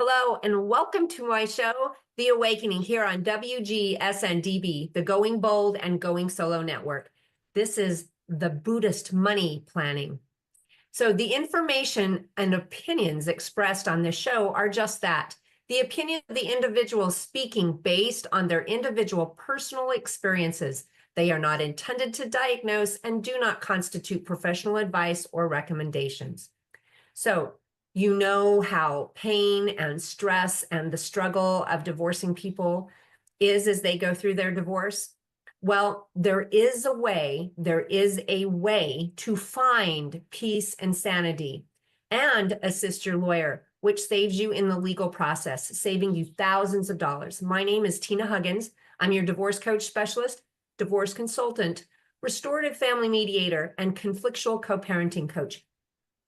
Hello, and welcome to my show, The Awakening, here on WGSN-DB, the Going Bold and Going Solo Network. This is the Buddhist Money Planning. So the information and opinions expressed on this show are just that. The opinion of the individual speaking based on their individual personal experiences. They are not intended to diagnose and do not constitute professional advice or recommendations. So you know how pain and stress and the struggle of divorcing people is as they go through their divorce. Well, there is a way to find peace and sanity and assist your lawyer, which saves you in the legal process, saving you thousands of dollars. My name is Tina Huggins. I'm your divorce coach specialist, divorce consultant, restorative family mediator, and conflictual co-parenting coach.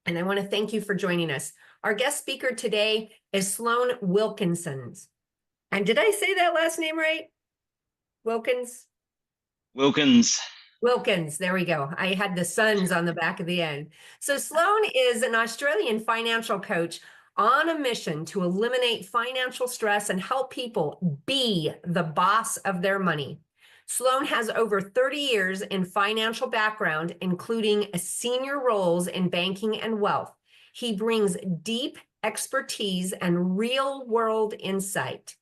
And I want to thank you for joining us. Our guest speaker today is Sloan Wilkins. And did I say that last name right? Wilkins? Wilkins. Wilkins, there we go. I had the sons on the back of the end. So Sloan is an Australian financial coach on a mission to eliminate financial stress and help people be the boss of their money. Sloan has over 30 years in financial background, including senior roles in banking and wealth. He brings deep expertise and real-world insight.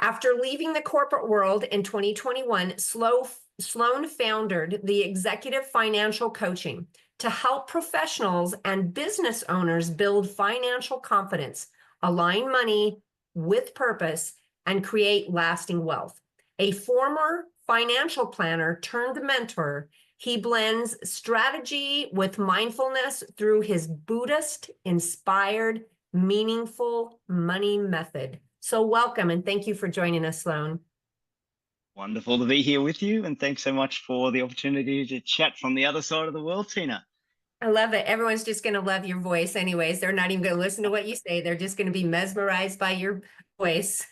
After leaving the corporate world in 2021, Sloan founded the Executive Financial Coaching to help professionals and business owners build financial confidence, align money with purpose, and create lasting wealth. A former financial planner turned mentor, he blends strategy with mindfulness through his Buddhist-inspired, meaningful money method. So welcome, and thank you for joining us, Sloan. Wonderful to be here with you, and thanks so much for the opportunity to chat from the other side of the world, Tina. I love it. Everyone's just going to love your voice anyways. They're not even going to listen to what you say. They're just going to be mesmerized by your voice.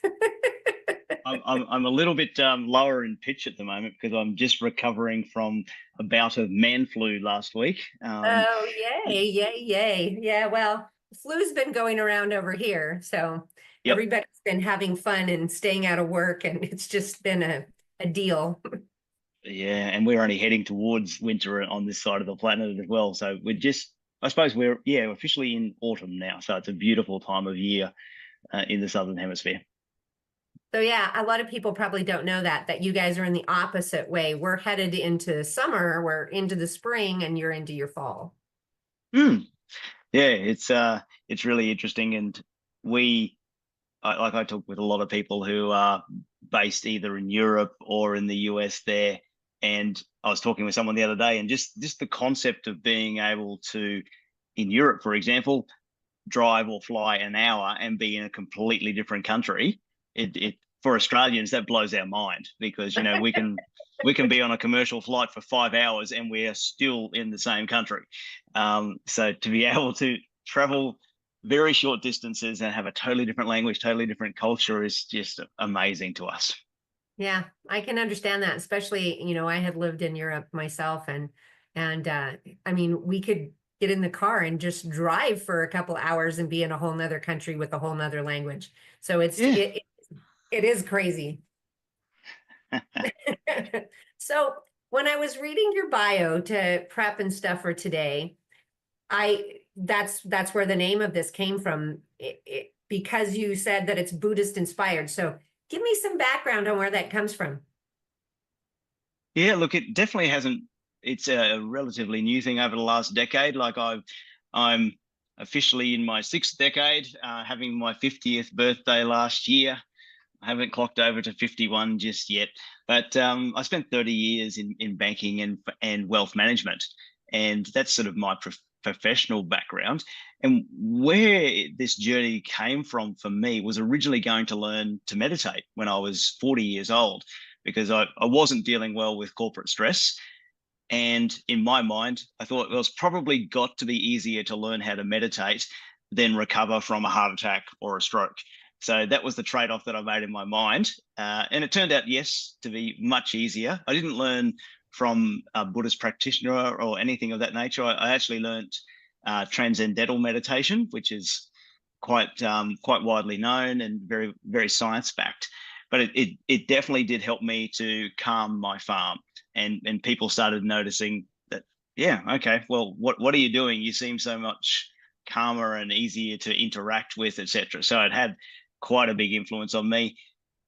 I'm a little bit lower in pitch at the moment because I'm just recovering from a bout of man flu last week. Oh, yay, yay, yay. Yeah, well, flu's been going around over here. So Yep. Everybody's been having fun and staying out of work, and it's just been a deal. Yeah, and we're only heading towards winter on this side of the planet as well. So I suppose we're officially in autumn now. So it's a beautiful time of year in the Southern Hemisphere. So yeah, a lot of people probably don't know that you guys are in the opposite way. We're headed into summer, we're into the spring, and you're into your fall. Yeah, it's really interesting. And I talk with a lot of people who are based either in Europe or in the US there. And I was talking with someone the other day, and just the concept of being able to, in Europe, for example, drive or fly an hour and be in a completely different country. It for Australians, that blows our mind because we can be on a commercial flight for 5 hours and we are still in the same country. So to be able to travel very short distances and have a totally different language, totally different culture is just amazing to us. Yeah, I can understand that, especially, I had lived in Europe myself, and I mean, we could get in the car and just drive for a couple hours and be in a whole nother country with a whole nother language. So it is crazy. So when I was reading your bio to prep and stuff for today, that's where the name of this came from, because you said that it's Buddhist inspired. So give me some background on where that comes from. Yeah, look, it definitely hasn't. It's a relatively new thing over the last decade. Like I'm officially in my 6th decade, having my 50th birthday last year. I haven't clocked over to 51 just yet, but I spent 30 years in banking and wealth management, and that's sort of my professional background. And where this journey came from for me was originally going to learn to meditate when I was 40 years old, because I wasn't dealing well with corporate stress. And in my mind, I thought, well, it's probably got to be easier to learn how to meditate than recover from a heart attack or a stroke. So that was the trade-off that I made in my mind. And it turned out, yes, to be much easier. I didn't learn from a Buddhist practitioner or anything of that nature. I actually learned transcendental meditation, which is quite widely known and very, very science backed. But it definitely did help me to calm my farm, and people started noticing that, yeah, okay, well, what are you doing? You seem so much calmer and easier to interact with, etc. So it had quite a big influence on me.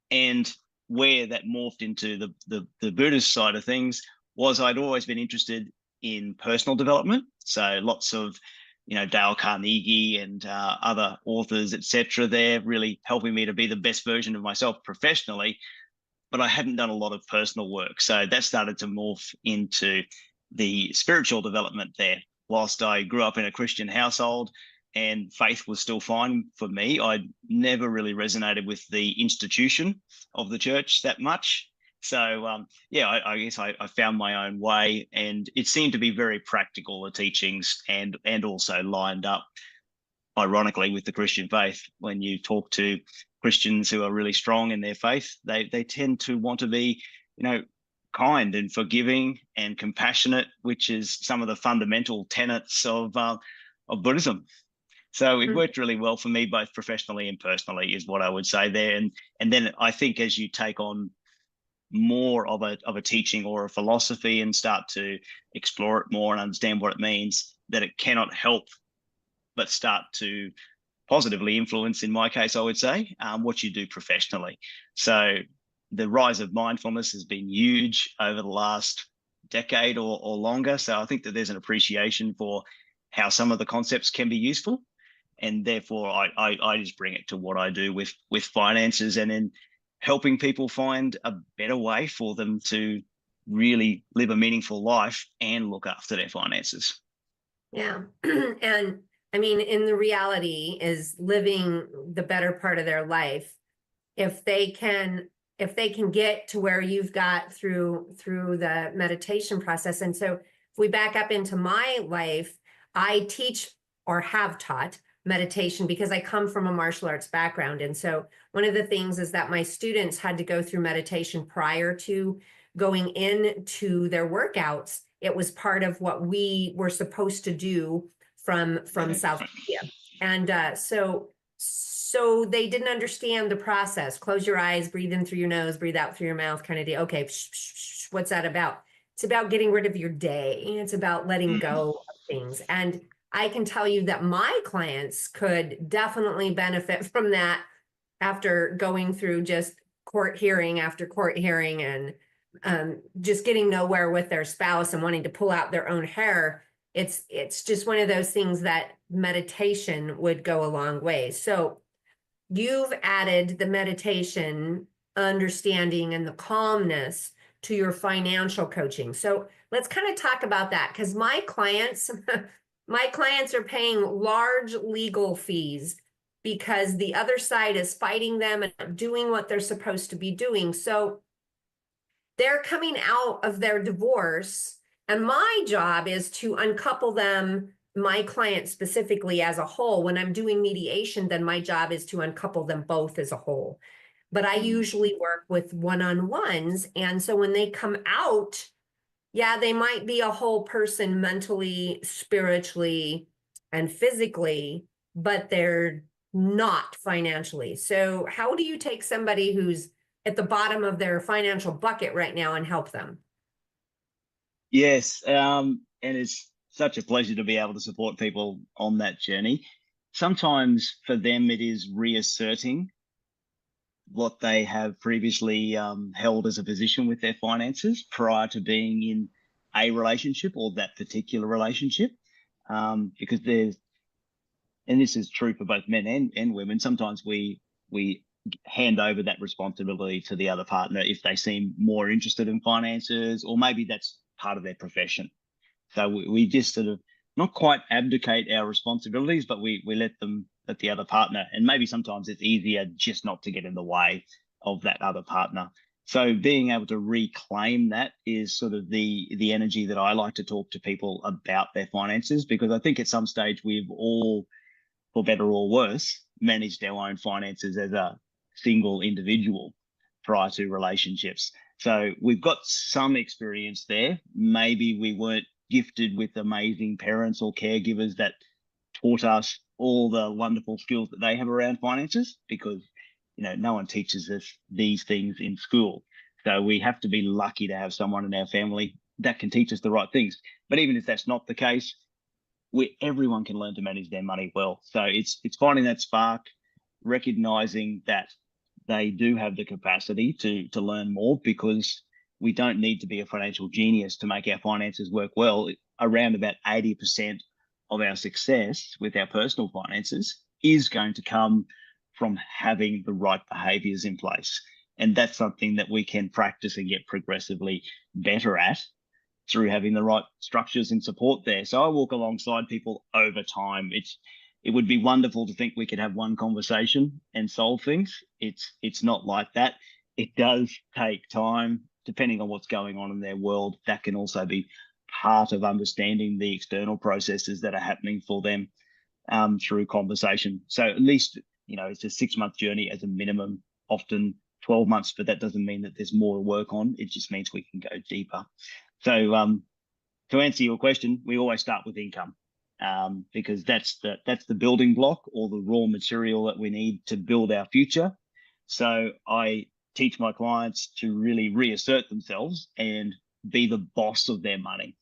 And where that morphed into the Buddhist side of things was I'd always been interested in personal development. So lots of, Dale Carnegie and other authors, etc. They're really helping me to be the best version of myself professionally, but I hadn't done a lot of personal work. So that started to morph into the spiritual development there. Whilst I grew up in a Christian household and faith was still fine for me, I never really resonated with the institution of the church that much. So I guess I found my own way, and it seemed to be very practical, the teachings, and also lined up, ironically, with the Christian faith. When you talk to Christians who are really strong in their faith, they tend to want to be, kind and forgiving and compassionate, which is some of the fundamental tenets of Buddhism. So it worked really well for me, both professionally and personally, is what I would say there. And then I think as you take on more of a teaching or a philosophy and start to explore it more and understand what it means, that it cannot help but start to positively influence, in my case, I would say, what you do professionally. So the rise of mindfulness has been huge over the last decade or longer. So I think that there's an appreciation for how some of the concepts can be useful. And therefore, I just bring it to what I do with finances, and then helping people find a better way for them to really live a meaningful life and look after their finances. Yeah. And I mean, in the reality is living the better part of their life. If they can get to where you've got through the meditation process. And so if we back up into my life, I teach or have taught meditation because I come from a martial arts background. And so one of the things is that my students had to go through meditation prior to going into their workouts. It was part of what we were supposed to do from South Korea. And so they didn't understand the process. Close your eyes, breathe in through your nose, breathe out through your mouth kind of deal. Okay, what's that about? It's about getting rid of your day. It's about letting go of things. And I can tell you that my clients could definitely benefit from that after going through just court hearing after court hearing and just getting nowhere with their spouse and wanting to pull out their own hair. It's just one of those things that meditation would go a long way. So you've added the meditation, understanding, and the calmness to your financial coaching. So let's kind of talk about that, because my clients are paying large legal fees because the other side is fighting them and doing what they're supposed to be doing. So they're coming out of their divorce, and my job is to uncouple them, my client specifically, as a whole. When I'm doing mediation, then my job is to uncouple them both as a whole. But I usually work with one-on-ones. And so when they come out, yeah, they might be a whole person mentally, spiritually, and physically, but they're not financially. So how do you take somebody who's at the bottom of their financial bucket right now and help them? Yes, and it's such a pleasure to be able to support people on that journey. Sometimes for them, it is reasserting what they have previously held as a position with their finances prior to being in a relationship or that particular relationship. Because there's, and this is true for both men and women, sometimes we hand over that responsibility to the other partner if they seem more interested in finances, or maybe that's part of their profession. So we just sort of not quite abdicate our responsibilities, but we let the other partner, and maybe sometimes it's easier just not to get in the way of that other partner. So being able to reclaim that is sort of the energy that I like to talk to people about their finances, because I think at some stage we've all, for better or worse, managed our own finances as a single individual prior to relationships. So we've got some experience there. Maybe we weren't gifted with amazing parents or caregivers that taught us all the wonderful skills that they have around finances, because no one teaches us these things in school. So we have to be lucky to have someone in our family that can teach us the right things. But even if that's not the case, everyone can learn to manage their money well. So it's finding that spark, recognizing that they do have the capacity to learn more, because we don't need to be a financial genius to make our finances work well. Around about 80% of our success with our personal finances is going to come from having the right behaviors in place. And that's something that we can practice and get progressively better at through having the right structures and support there. So I walk alongside people over time. It would be wonderful to think we could have one conversation and solve things. It's not like that. It does take time, depending on what's going on in their world. That can also be part of understanding the external processes that are happening for them through conversation. So at least, it's a 6-month journey as a minimum, often 12 months, but that doesn't mean that there's more to work on. It just means we can go deeper. So to answer your question, we always start with income, because that's the building block, or the raw material that we need to build our future. So I teach my clients to really reassert themselves and be the boss of their money.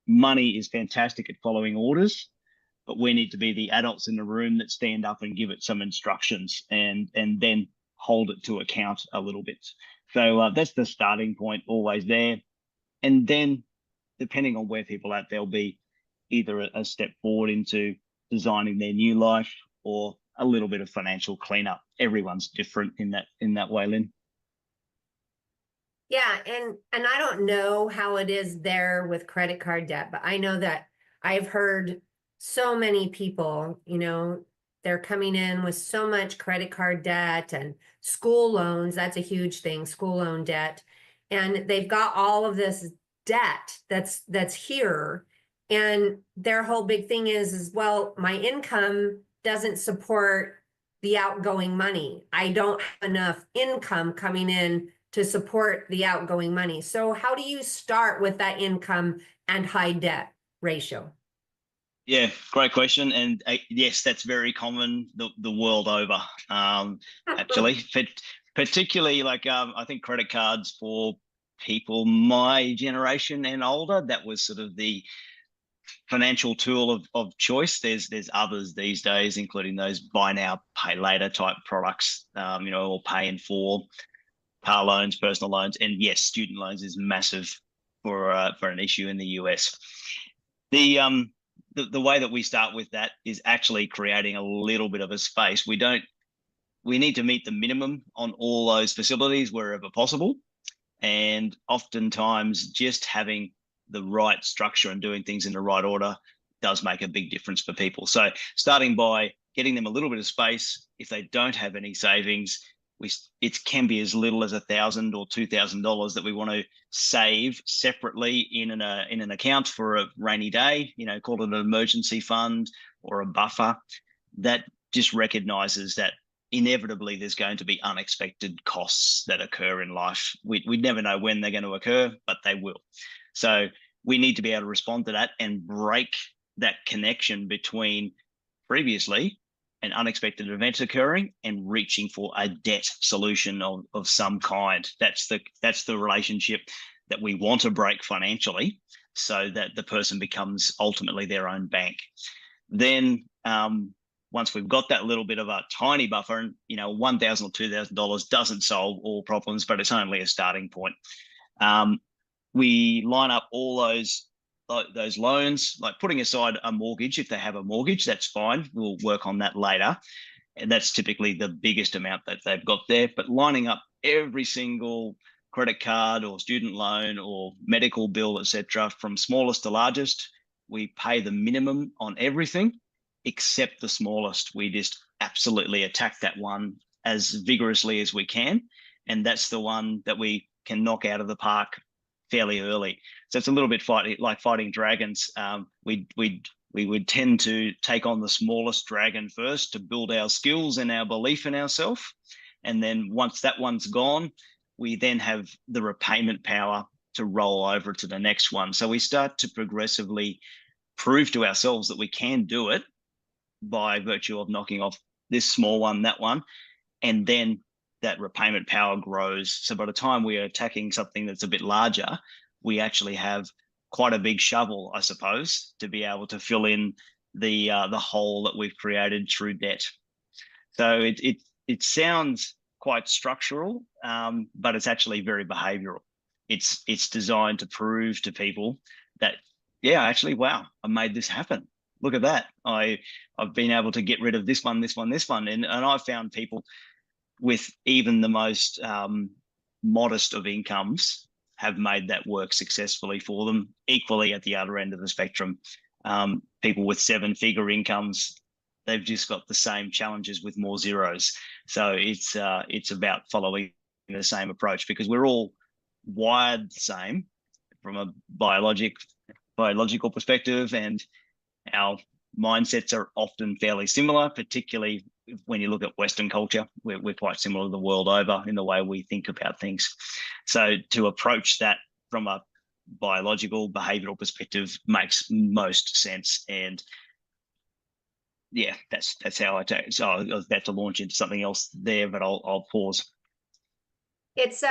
Money is fantastic at following orders, but we need to be the adults in the room that stand up and give it some instructions, and then hold it to account a little bit. So that's the starting point, always there. And then, depending on where people are at, there'll be either a step forward into designing their new life, or a little bit of financial cleanup. Everyone's different in that way, Lynn. Yeah, and I don't know how it is there with credit card debt, but I know that I've heard so many people, they're coming in with so much credit card debt and school loans. That's a huge thing, school loan debt. And they've got all of this debt that's here. And their whole big thing is, well, my income doesn't support the outgoing money. I don't have enough income coming in to support the outgoing money. So how do you start with that income and high debt ratio? Yeah, great question. And yes, that's very common the world over, actually. Particularly, I think credit cards for people my generation and older, that was sort of the financial tool of choice. There's others these days, including those buy now, pay later type products, or pay in full, car loans, personal loans, and yes, student loans is massive for an issue in the US. The way that we start with that is actually creating a little bit of a space. We need to meet the minimum on all those facilities wherever possible. And oftentimes just having the right structure and doing things in the right order does make a big difference for people. So starting by getting them a little bit of space. If they don't have any savings, it can be as little as $1,000 or $2,000 that we want to save separately in an account for a rainy day, call it an emergency fund or a buffer. That just recognizes that inevitably there's going to be unexpected costs that occur in life. We never know when they're going to occur, but they will. So we need to be able to respond to that and break that connection between previously an unexpected event occurring and reaching for a debt solution of some kind. That's the relationship that we want to break financially, so that the person becomes ultimately their own bank. Then once we've got that little bit of a tiny buffer, and $1,000 or $2,000 doesn't solve all problems, but it's only a starting point. We line up all those loans, like putting aside a mortgage. If they have a mortgage, that's fine. We'll work on that later. And that's typically the biggest amount that they've got there. But lining up every single credit card or student loan or medical bill, etc., from smallest to largest, we pay the minimum on everything except the smallest. We just absolutely attack that one as vigorously as we can. And that's the one that we can knock out of the park fairly early. So it's a little bit like fighting dragons. We would tend to take on the smallest dragon first to build our skills and our belief in ourselves. And then once that one's gone, we then have the repayment power to roll over to the next one. So we start to progressively prove to ourselves that we can do it by virtue of knocking off this small one, that one, and then that repayment power grows. So by the time we are attacking something that's a bit larger, we actually have quite a big shovel, I suppose, to be able to fill in the hole that we've created through debt. So it sounds quite structural, but it's actually very behavioral. It's designed to prove to people that, yeah, actually, wow, I made this happen. Look at that. I've been able to get rid of this one, this one, this one. And I've found people with even the most modest of incomes have made that work successfully for them. Equally at the other end of the spectrum, people with 7-figure incomes, they've just got the same challenges with more zeros. So it's about following the same approach, because we're all wired the same from a biological perspective, and our mindsets are often fairly similar, particularly when you look at Western culture. We're quite similar to the world over in the way we think about things. So to approach that from a biological, behavioral perspective makes most sense. And yeah, that's how I take it. So I was about to launch into something else there, but I'll pause. It's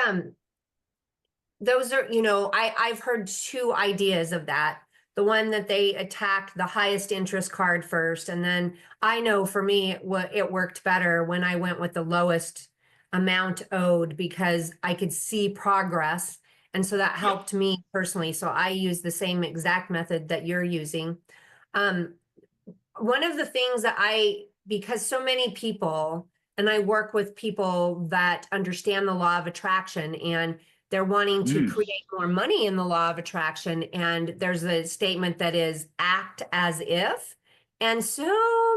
those are, I've heard two ideas of that. The one that they attack the highest interest card first. And then I know for me, it worked better when I went with the lowest amount owed, because I could see progress. And so that helped me personally. So I use the same exact method that you're using. One of the things that because so many people, and I work with people that understand the law of attraction, and they're wanting to create more money in the law of attraction. And there's a statement that is act as if. And so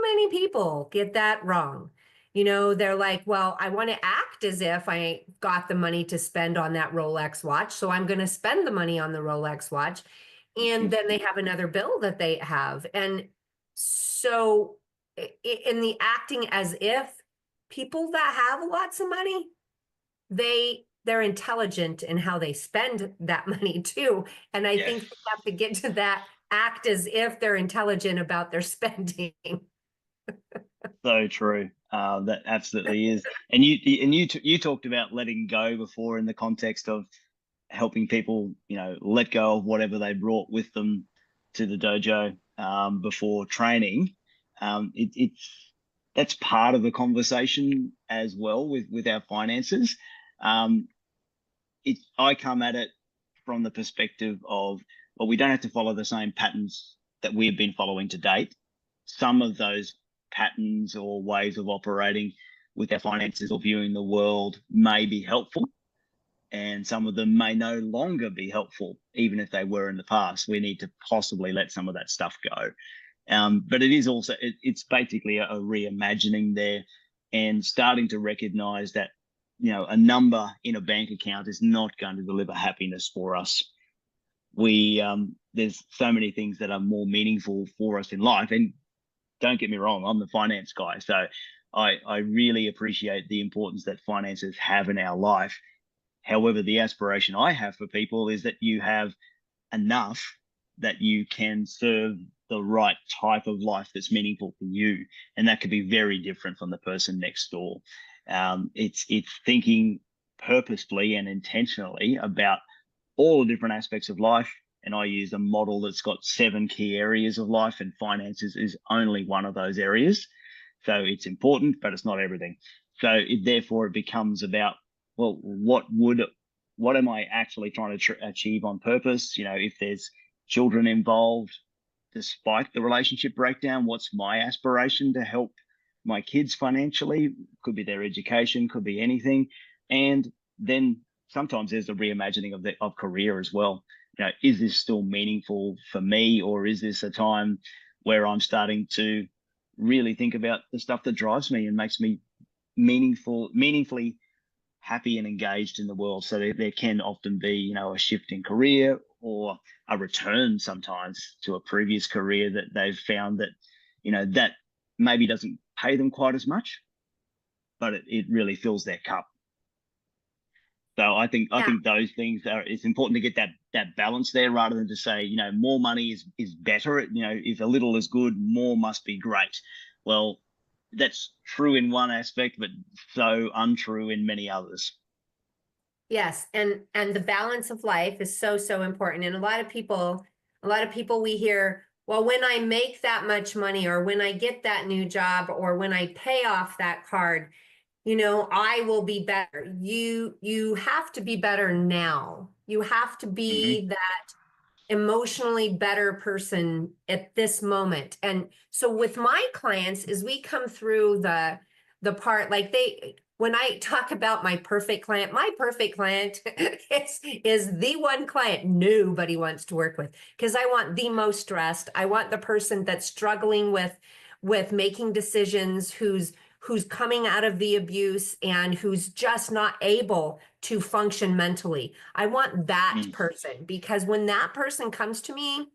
many people get that wrong. They're like, well, I want to act as if I got the money to spend on that Rolex watch, so I'm going to spend the money on the Rolex watch. And then they have another bill that they have. And so in the acting as if, people that have lots of money, they're intelligent in how they spend that money too. And I think they have to get to that act as if they're intelligent about their spending. So true. That absolutely is. And you talked about letting go before, in the context of helping people, let go of whatever they brought with them to the dojo before training. That's part of the conversation as well with our finances. I come at it from the perspective of, well, we don't have to follow the same patterns that we've been following to date. Some of those patterns or ways of operating with our finances or viewing the world may be helpful, and some of them may no longer be helpful, even if they were in the past. We need to possibly let some of that stuff go. But it is also, it's basically a reimagining there, and starting to recognize that, a number in a bank account is not going to deliver happiness for us. There's so many things that are more meaningful for us in life. And don't get me wrong, I'm the finance guy. So I really appreciate the importance that finances have in our life. However, the aspiration I have for people is that you have enough that you can serve the right type of life that's meaningful for you. And that could be very different from the person next door. It's thinking purposefully and intentionally about all the different aspects of life. And I use a model that's got 7 key areas of life, and finances is only one of those areas. So it's important, but it's not everything. So therefore it becomes about, well, what am I actually trying to achieve on purpose? If there's children involved, despite the relationship breakdown, what's my aspiration to help my kids financially? Could be their education, could be anything. And then sometimes there's a reimagining of career as well. Is this still meaningful for me, or is this a time where I'm starting to really think about the stuff that drives me and makes me meaningfully happy and engaged in the world? So there can often be, a shift in career, or a return sometimes to a previous career that they've found that, that maybe doesn't pay them quite as much, but it really fills their cup. So I think those things it's important to get that balance there, rather than to say, more money is better. If a little is good, more must be great. Well, that's true in one aspect, but so untrue in many others. Yes, and the balance of life is so, so important. And a lot of people we hear, well, when I make that much money, or when I get that new job, or when I pay off that card, I will be better. You have to be better now. You have to Hmm. be that emotionally better person at this moment. And so with my clients, as we come through the part, like when I talk about my perfect client is the one client nobody wants to work with, because I want the most stressed. I want the person that's struggling with making decisions, who's coming out of the abuse and who's just not able to function mentally. I want that Mm. person, because when that person comes to me,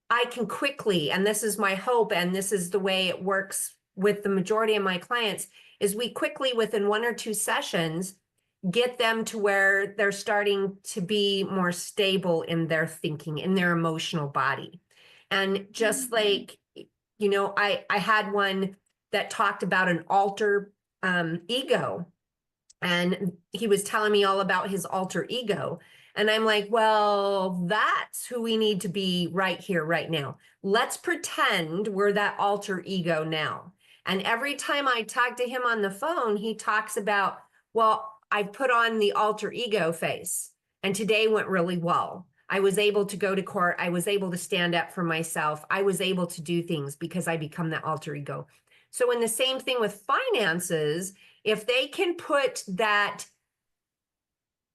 I can quickly, and this is my hope, and this is the way it works with the majority of my clients, is we quickly, within 1 or 2 sessions, get them to where they're starting to be more stable in their thinking, in their emotional body. And just like, I had one that talked about an alter ego, and he was telling me all about his alter ego. And I'm like, well, that's who we need to be right here, right now. Let's pretend we're that alter ego now. And every time I talk to him on the phone, he talks about, well, I put on the alter ego face, and today went really well. I was able to go to court. I was able to stand up for myself. I was able to do things because I become that alter ego. So in the same thing with finances, if they can put that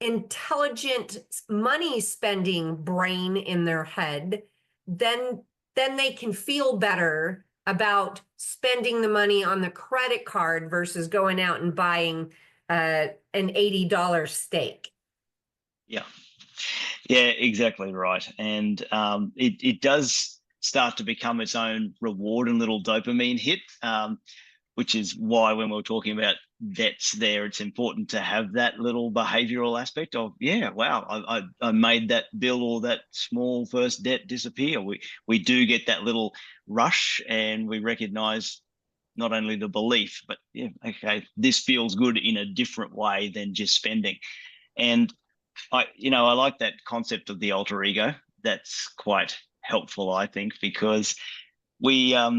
intelligent money spending brain in their head, then they can feel better about spending the money on the credit card versus going out and buying an $80 steak. Yeah. Yeah, exactly right. And it does start to become its own reward and little dopamine hit, which is why when we're talking about debts there, it's important to have that little behavioral aspect of, yeah, wow, I made that bill or that small first debt disappear. We do get that little rush, and we recognize not only the belief, but yeah, okay, this feels good in a different way than just spending. And I like that concept of the alter ego. That's quite helpful, I think, because we are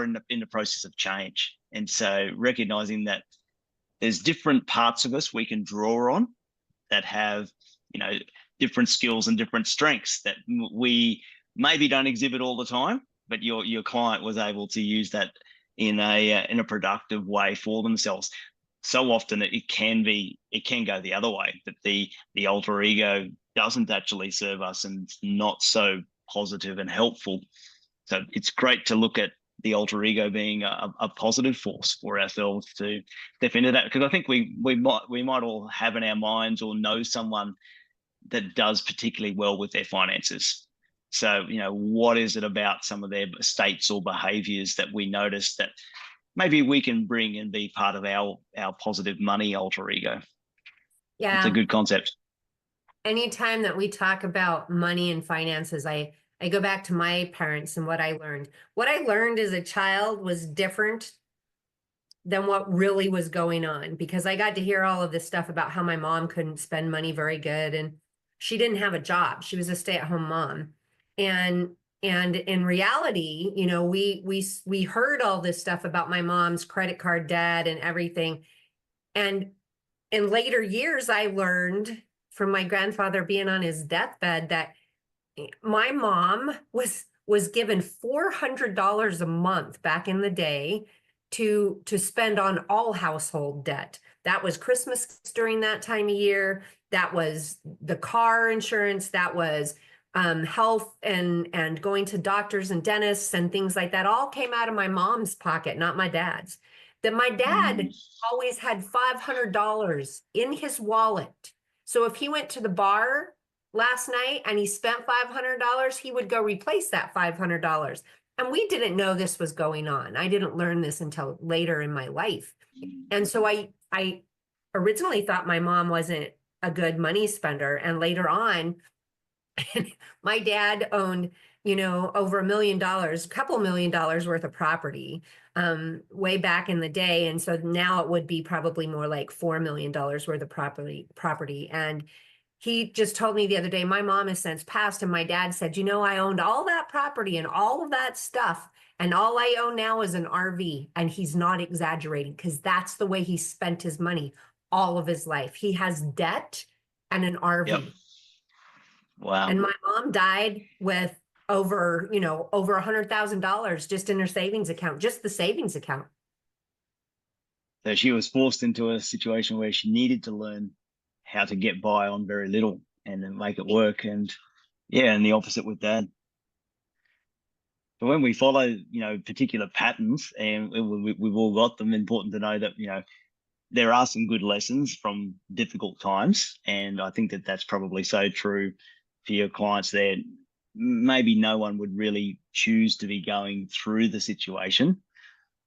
in the process of change, and so recognizing that there's different parts of us we can draw on that have different skills and different strengths that we maybe don't exhibit all the time, but your client was able to use that in a productive way for themselves. So often it can go the other way, that the alter ego doesn't actually serve us and it's not so positive and helpful. So it's great to look at the alter ego being a positive force for ourselves to step into that, because I think we might all have in our minds or know someone that does particularly well with their finances. So, what is it about some of their states or behaviors that we notice that maybe we can bring and be part of our positive money alter ego? It's a Yeah. good concept. Anytime that we talk about money and finances, I go back to my parents and what I learned. What I learned as a child was different than what really was going on, because I got to hear all of this stuff about how my mom couldn't spend money very good, and she didn't have a job. She was a stay-at-home mom. And in reality, we heard all this stuff about my mom's credit card debt and everything. And in later years, I learned from my grandfather being on his deathbed that my mom was given $400 a month back in the day to spend on all household debt. That was Christmas during that time of year. That was the car insurance. That was health and going to doctors and dentists and things like that. All came out of my mom's pocket, not my dad's. That my dad always had $500 in his wallet. So if he went to the bar last night and he spent $500, he would go replace that $500. And we didn't know this was going on. I didn't learn this until later in my life. And so I originally thought my mom wasn't a good money spender. And later on, my dad owned over $1 million, a couple $1 million worth of property way back in the day. And so now it would be probably more like $4 million worth of property. And he just told me the other day, my mom has since passed, and my dad said, I owned all that property and all of that stuff, and all I own now is an RV. And he's not exaggerating, because that's the way he spent his money all of his life. He has debt and an RV. Yep. Wow. And my mom died with over $100,000 just in her savings account, just the savings account. So she was forced into a situation where she needed to learn how to get by on very little and then make it work. And the opposite with Dad. But when we follow, particular patterns, and we've all got them, important to know that, there are some good lessons from difficult times. And I think that that's probably so true for your clients there. Maybe no one would really choose to be going through the situation,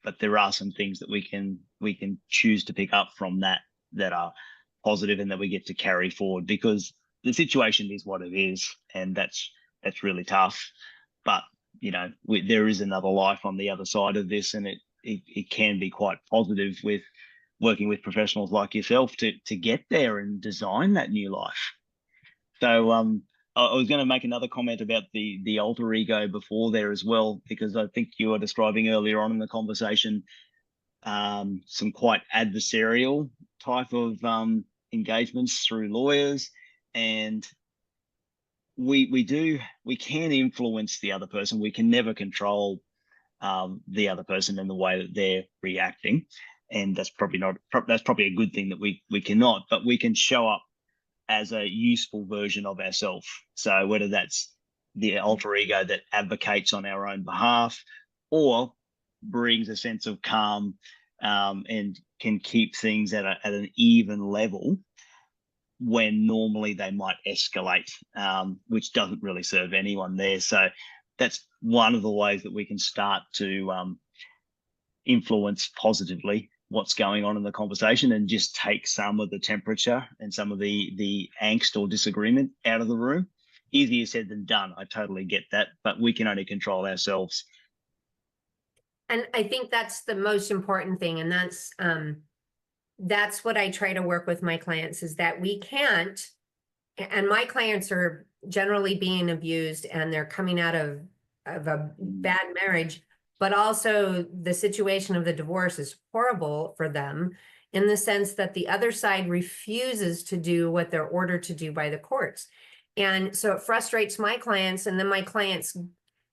but there are some things that we can choose to pick up from that are positive and that we get to carry forward, because the situation is what it is, and that's really tough. But there is another life on the other side of this, and it can be quite positive with working with professionals like yourself to get there and design that new life. So I was going to make another comment about the alter ego before there as well, because I think you were describing earlier on in the conversation some quite adversarial type of engagements through lawyers, and we can influence the other person. We can never control the other person and the way that they're reacting, and that's probably a good thing that we cannot, but we can show up as a useful version of ourselves. So whether that's the alter ego that advocates on our own behalf, or brings a sense of calm and can keep things at an even level when normally they might escalate, which doesn't really serve anyone there. So that's one of the ways that we can start to influence positively what's going on in the conversation, and just take some of the temperature and some of the angst or disagreement out of the room. Easier said than done. I totally get that, but we can only control ourselves. And I think that's the most important thing. And that's what I try to work with my clients, is that we can't, and my clients are generally being abused and they're coming out of a bad marriage, but also the situation of the divorce is horrible for them, in the sense that the other side refuses to do what they're ordered to do by the courts. And so it frustrates my clients, and then my clients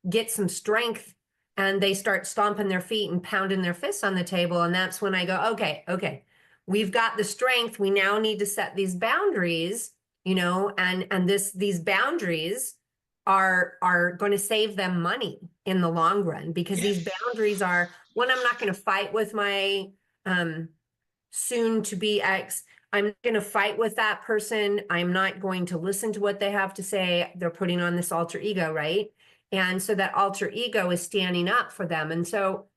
get some strength and they start stomping their feet and pounding their fists on the table. And that's when I go, okay, we've got the strength. We now need to set these boundaries, and these boundaries are going to save them money in the long run, because these boundaries are, one, I'm not going to fight with my soon to be ex. I'm going to fight with that person. I'm not going to listen to what they have to say. They're putting on this alter ego, right? And so that alter ego is standing up for them. And so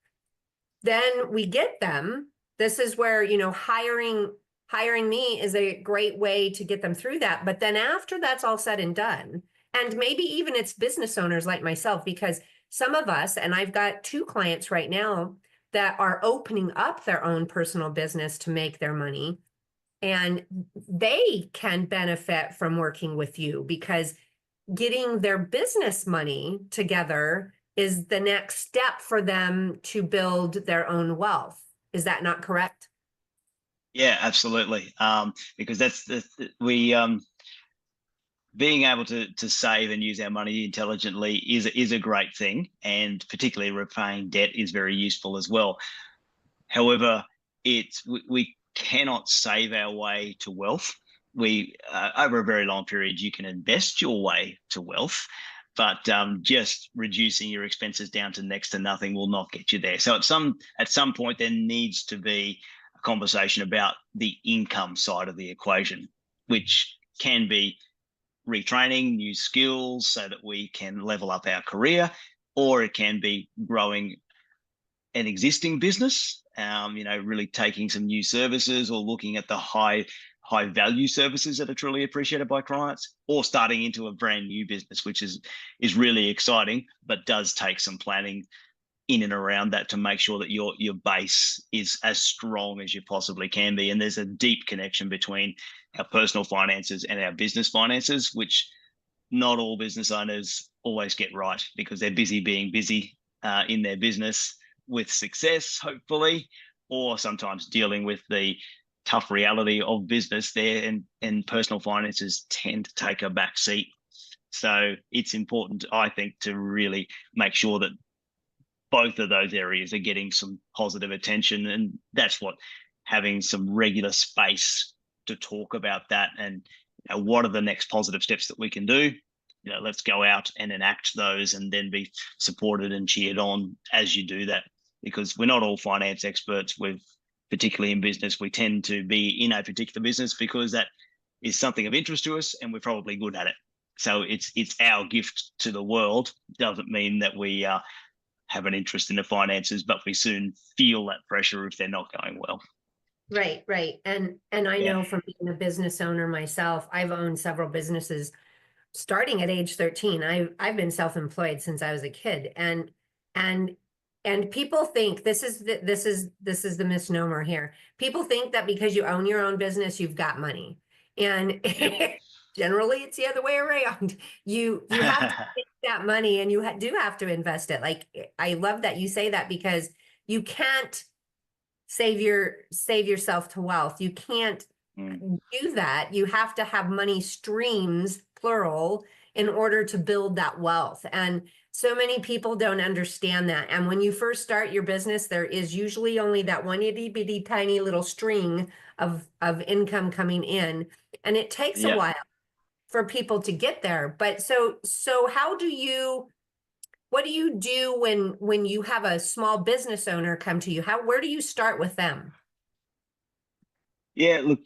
then we get them. This is where, hiring me is a great way to get them through that. But then after that's all said and done, and maybe even it's business owners like myself, because some of us, and I've got 2 clients right now that are opening up their own personal business to make their money, and they can benefit from working with you, because getting their business money together is the next step for them to build their own wealth. Is that not correct? Yeah, absolutely. Because that's being able to save and use our money intelligently is a great thing, and particularly repaying debt is very useful as well. However, we cannot save our way to wealth. We over a very long period, you can invest your way to wealth, but just reducing your expenses down to next to nothing will not get you there. So at some point, there needs to be a conversation about the income side of the equation, which can be retraining new skills so that we can level up our career, or it can be growing an existing business, really taking some new services, or looking at the high high value services that are truly appreciated by clients, or starting into a brand new business, which is really exciting, but does take some planning in and around that to make sure that your base is as strong as you possibly can be. And there's a deep connection between our personal finances and our business finances, which not all business owners always get right, because they're busy being busy in their business with success, hopefully, or sometimes dealing with the tough reality of business there, and personal finances tend to take a back seat. So it's important, I think, to really make sure that both of those areas are getting some positive attention. And that's what having some regular space to talk about that, and what are the next positive steps that we can do. Let's go out and enact those, and then be supported and cheered on as you do that, because we're not all finance experts. Particularly in business, we tend to be in a particular business because that is something of interest to us and we're probably good at it. So it's our gift to the world. Doesn't mean that we have an interest in the finances, but we soon feel that pressure if they're not going well. Right. And I know from being a business owner myself, I've owned several businesses starting at age 13. I've been self-employed since I was a kid, and people think this is the misnomer here. People think that because you own your own business, you've got money, and generally it's the other way around. You have to take that money, and you do have to invest it. Like, I love that you say that, because you can't save yourself to wealth. You can't do that. You have to have money streams, plural, in order to build that wealth. And so many people don't understand that. And when you first start your business, there is usually only that one itty bitty tiny little string of income coming in. And it takes a while for people to get there. But so what do you do when you have a small business owner come to you? Where do you start with them? Yeah, look,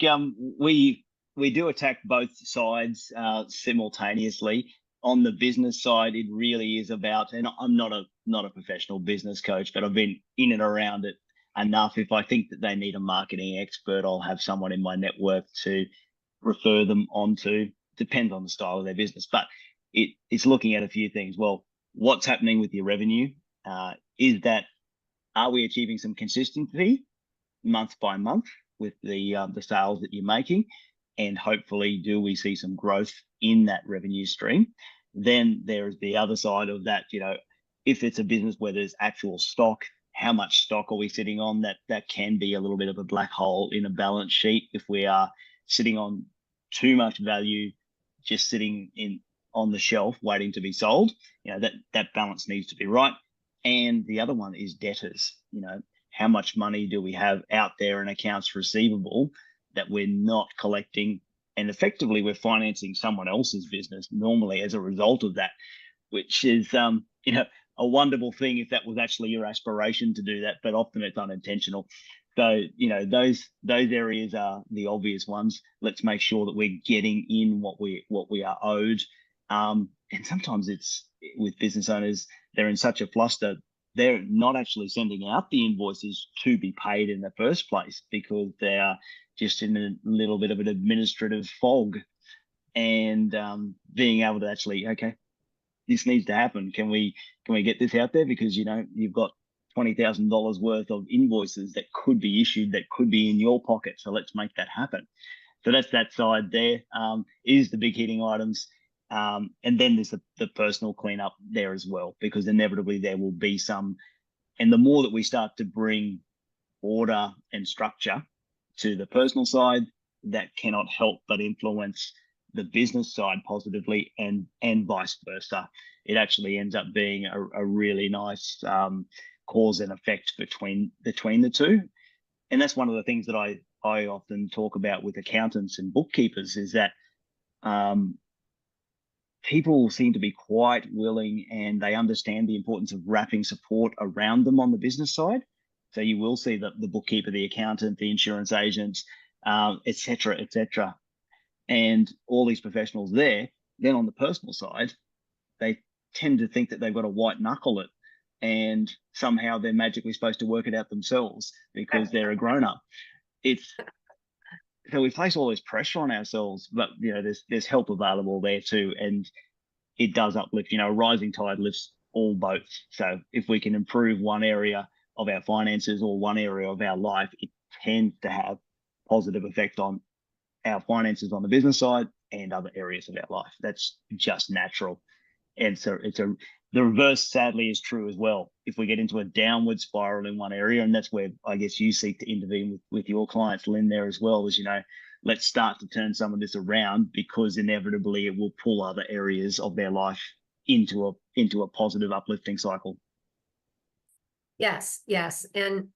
we do attack both sides simultaneously. On the business side, it really is about, and I'm not a professional business coach, but I've been in and around it enough. If I think that they need a marketing expert, I'll have someone in my network to refer them onto. Depends on the style of their business, but it's looking at a few things. Well, what's happening with your revenue? Are we achieving some consistency month by month with the sales that you're making? And hopefully, do we see some growth in that revenue stream? Then there's the other side of that. If it's a business where there's actual stock, how much stock are we sitting on? That can be a little bit of a black hole in a balance sheet. If we are sitting on too much value, just sitting on the shelf waiting to be sold, that balance needs to be right. And the other one is debtors. How much money do we have out there in accounts receivable that we're not collecting, and effectively we're financing someone else's business normally as a result of that, which is a wonderful thing if that was actually your aspiration to do that, but often it's unintentional. So those areas are the obvious ones. Let's make sure that we're getting in what we are owed, and sometimes it's with business owners, they're in such a fluster, they're not actually sending out the invoices to be paid in the first place because they are just in a little bit of an administrative fog. And being able to actually, okay, this needs to happen. Can we get this out there? Because you've got $20,000 worth of invoices that could be issued, that could be in your pocket. So let's make that happen. So that's that side there. Is the big hitting items. And then there's the personal cleanup there as well, because inevitably there will be some. And the more that we start to bring order and structure to the personal side, that cannot help but influence the business side positively, and vice versa. It actually ends up being a really nice cause and effect between the two. And that's one of the things that I often talk about with accountants and bookkeepers, is that people seem to be quite willing, and they understand the importance of wrapping support around them on the business side. So you will see the bookkeeper, the accountant, the insurance agent, et cetera, and all these professionals there. Then on the personal side, they tend to think that they've got to white knuckle it, and somehow they're magically supposed to work it out themselves because they're a grown up. we place all this pressure on ourselves, but there's help available there too, and it does uplift. A rising tide lifts all boats. So if we can improve one area of our finances or one area of our life, it tends to have positive effect on our finances on the business side and other areas of our life. That's just natural. And so the reverse sadly is true as well. If we get into a downward spiral in one area, and that's where I guess you seek to intervene with your clients, Lynn, there as well, is, let's start to turn some of this around, because inevitably it will pull other areas of their life into a positive uplifting cycle. Yes, yes. And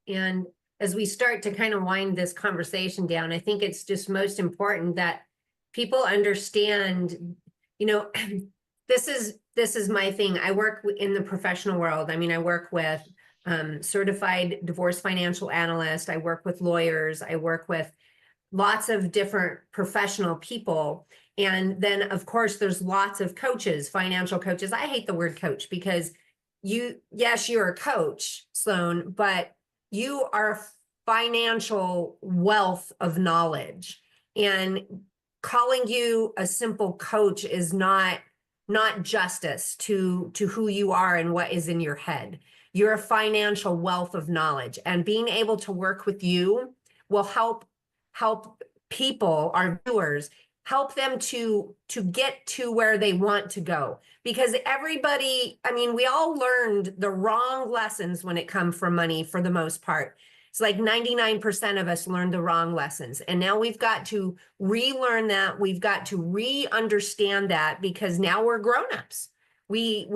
as we start to kind of wind this conversation down, I think it's just most important that people understand, this is my thing. I work in the professional world. I mean, I work with certified divorce financial analysts. I work with lawyers. I work with lots of different professional people. And then, of course, there's lots of coaches, financial coaches. I hate the word coach, because yes, you're a coach, Sloan, but you are a financial wealth of knowledge. And calling you a simple coach is not justice to who you are and what is in your head. You're a financial wealth of knowledge, and being able to work with you will help people, our viewers, help them to get to where they want to go. Because everybody, I mean, we all learned the wrong lessons when it comes from money for the most part. It's like 99% of us learned the wrong lessons. And now we've got to relearn that. We've got to re-understand that, because now we're grown-ups. We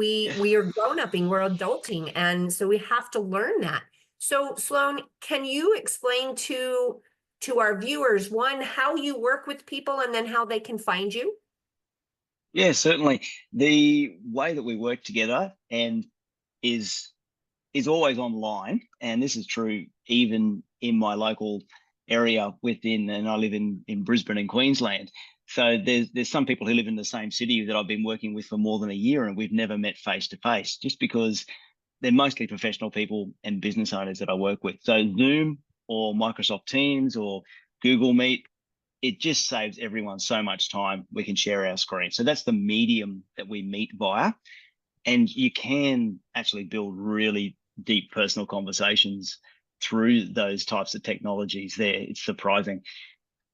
are grown-upping, we're adulting. And so we have to learn that. So Sloan, can you explain to our viewers, one, how you work with people, and then how they can find you? Yeah, certainly. The way that we work together and is always online, and this is true even in my local area and I live in Brisbane in Queensland. So there's some people who live in the same city that I've been working with for more than a year, and we've never met face to face, just because they're mostly professional people and business owners that I work with. So Zoom or Microsoft Teams or Google Meet, it just saves everyone so much time. We can share our screen. So that's the medium that we meet via. And you can actually build really deep personal conversations through those types of technologies there. It's surprising.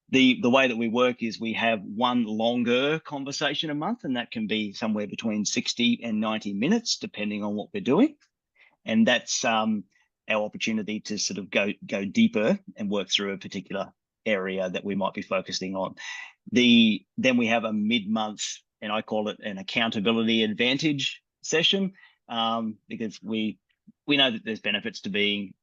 The way that we work is we have one longer conversation a month, and that can be somewhere between 60 and 90 minutes, depending on what we're doing. And that's our opportunity to sort of go deeper and work through a particular area that we might be focusing on. Then we have a mid-month, and I call it an accountability advantage session, because we know that there's benefits to being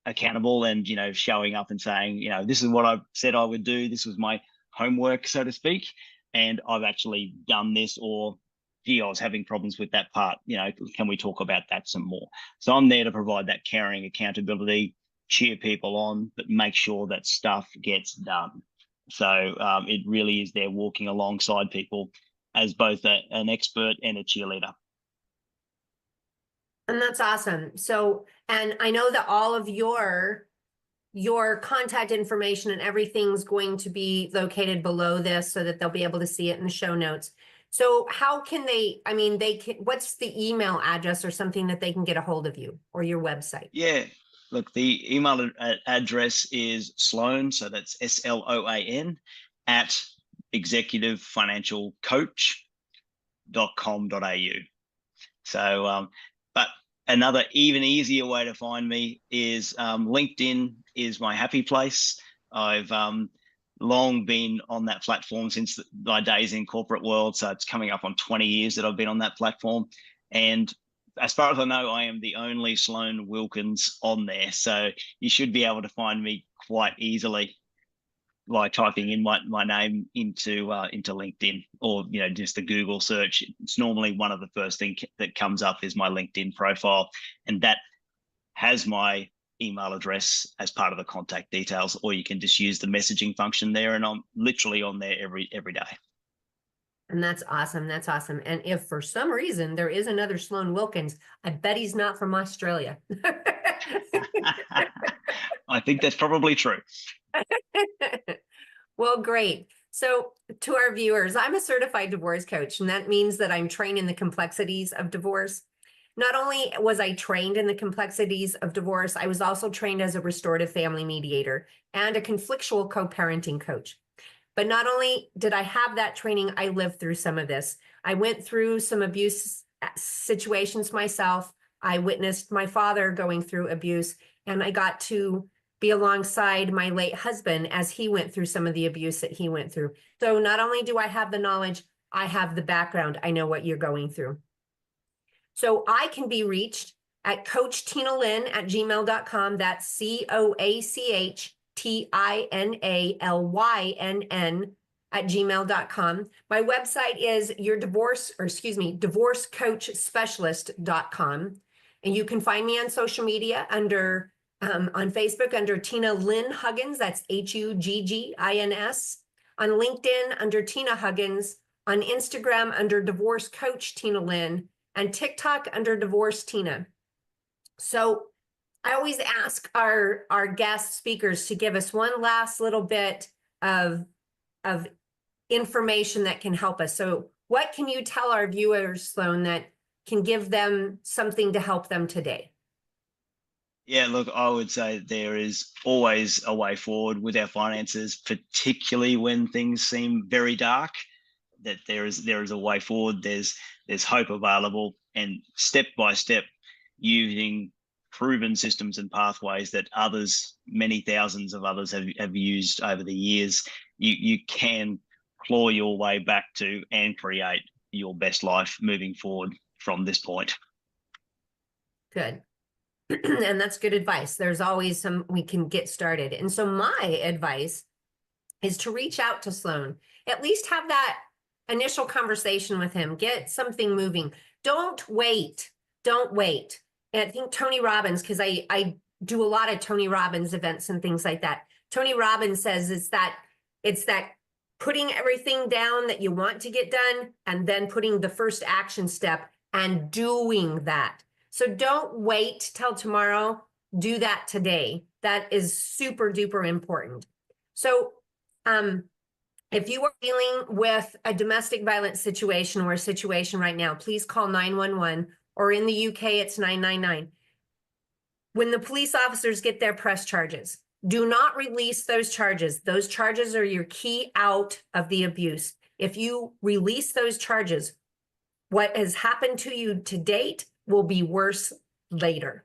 accountable and showing up and saying, this is what I said I would do, this was my homework, so to speak, and I've actually done this, or gee, I was having problems with that part, can we talk about that some more? So I'm there to provide that caring accountability, cheer people on, but make sure that stuff gets done. So it really is there walking alongside people as both an expert and a cheerleader. And that's awesome. So, and I know that all of your contact information and everything's going to be located below this, so that they'll be able to see it in the show notes. So how can what's the email address or something that they can get a hold of you, or your website? Yeah, look, the email address is Sloan, so that's SLOAN at executivefinancialcoach.com.au. So, but another even easier way to find me is LinkedIn is my happy place. I've long been on that platform since my days in corporate world. So it's coming up on 20 years that I've been on that platform. And as far as I know, I am the only Sloan Wilkins on there. So you should be able to find me quite easily by typing in my name into LinkedIn, or just a Google search. It's normally one of the first things that comes up is my LinkedIn profile, and that has my email address as part of the contact details, or you can just use the messaging function there, and I'm literally on there every day. And that's awesome. That's awesome. And if for some reason there is another Sloan Wilkins, I bet he's not from Australia. I think that's probably true. Well, great. So to our viewers, I'm a certified divorce coach, and that means that I'm trained in the complexities of divorce. Not only was I trained in the complexities of divorce, I was also trained as a restorative family mediator and a conflictual co-parenting coach. But not only did I have that training, I lived through some of this. I went through some abuse situations myself. I witnessed my father going through abuse, and I got to be alongside my late husband as he went through some of the abuse that he went through. So not only do I have the knowledge, I have the background. I know what you're going through. So I can be reached at coachtinalynn@gmail.com. That's CoachTinaLynn@gmail.com. My website is divorcecoachspecialist.com. And you can find me on social media under on Facebook under Tina Lynn Huggins, that's Huggins, on LinkedIn under Tina Huggins, on Instagram under Divorce Coach Tina Lynn, and TikTok under Divorce Tina. So I always ask our guest speakers to give us one last little bit of information that can help us. So what can you tell our viewers, Sloan, that can give them something to help them today? Yeah, look, I would say there is always a way forward with our finances, particularly when things seem very dark. That there is a way forward. There's hope available, and step by step, using proven systems and pathways that others, many thousands of others, have used over the years. You can claw your way back to and create your best life moving forward from this point. Good. And that's good advice. There's always we can get started. And so my advice is to reach out to Sloan, at least have that initial conversation with him, get something moving. Don't wait. Don't wait. And I think Tony Robbins, because I do a lot of Tony Robbins events and things like that. Tony Robbins says it's that putting everything down that you want to get done and then putting the first action step and doing that. So don't wait till tomorrow. Do that today. That is super duper important. So if you are dealing with a domestic violence situation or a situation right now, please call 911, or in the UK, it's 999. When the police officers get their press charges, do not release those charges. Those charges are your key out of the abuse. If you release those charges, what has happened to you to date will be worse later.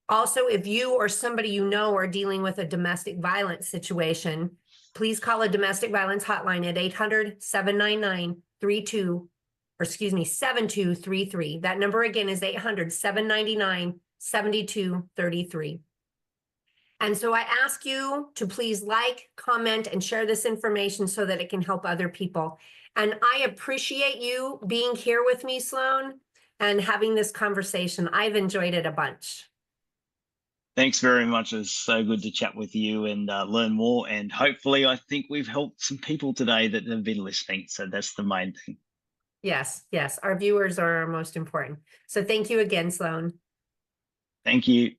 Also, if you or somebody you know are dealing with a domestic violence situation, please call a domestic violence hotline at 800-799-7233. That number again is 800-799-7233. And so I ask you to please like, comment, and share this information so that it can help other people. And I appreciate you being here with me, Sloan, and having this conversation. I've enjoyed it a bunch. Thanks very much. It's so good to chat with you and learn more. And hopefully, I think we've helped some people today that have been listening. So that's the main thing. Yes, yes. Our viewers are our most important. So thank you again, Sloan. Thank you.